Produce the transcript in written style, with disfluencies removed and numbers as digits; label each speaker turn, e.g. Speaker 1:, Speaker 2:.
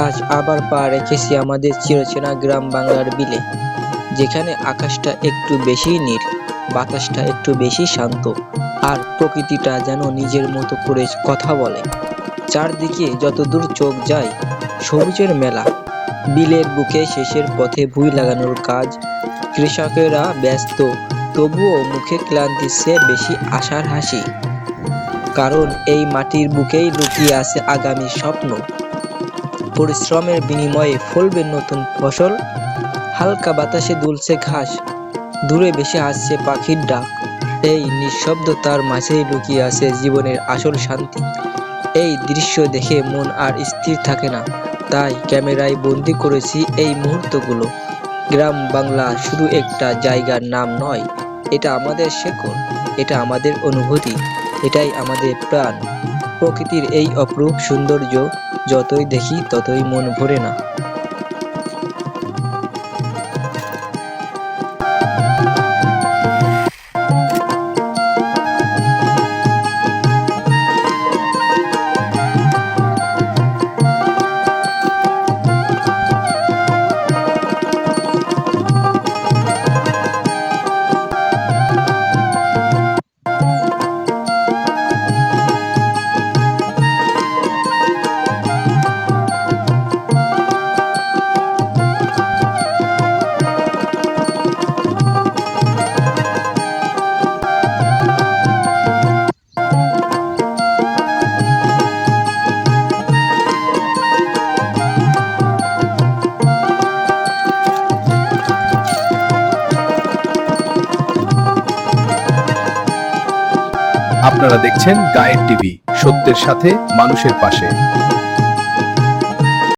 Speaker 1: আজ আবার পা রেখেছি আমাদের চিরচেনা গ্রাম বাংলার বিলে, যেখানে আকাশটা একটু বেশিই নীল, বাতাসটা একটু বেশি শান্ত, আর প্রকৃতিটা যেন নিজের মতো করে কথা বলে। চারদিকে যতদূর চোখ যায় সবুজের মেলা, বিলের বুকে শেষের পথে ভুঁই লাগানোর কাজ, কৃষকেরা ব্যস্ত, তবুও মুখে ক্লান্তির চেয়ে বেশি আশার হাসি। কারণ এই মাটির বুকেই লুকিয়ে আছে আগামীর স্বপ্ন। পরিশ্রমের বিনিময়ে ফলবে নতুন ফসল, হালকা বাতাসে দুলছে ঘাস, দূরে ভেসে আসছে পাখির ডাক। এই নিঃশব্দতার মাঝেই লুকিয়ে আছে জীবনের আসল শান্তি। এই দৃশ্য দেখে মন আর স্থির থাকে না, তাই ক্যামেরায় বন্দি করেছি এই মুহূর্তগুলো। গ্রাম বাংলা শুধু একটা জায়গার নাম নয়, এটা আমাদের শেকড়, এটা আমাদের অনুভূতি, এটাই আমাদের প্রাণ। প্রকৃতির এই অপরূপ সৌন্দর্য যতই দেখি ততই মন ভরে না।
Speaker 2: আপনারা দেখছেন গায়ের টিভি, সত্যের সাথে মানুষের পাশে।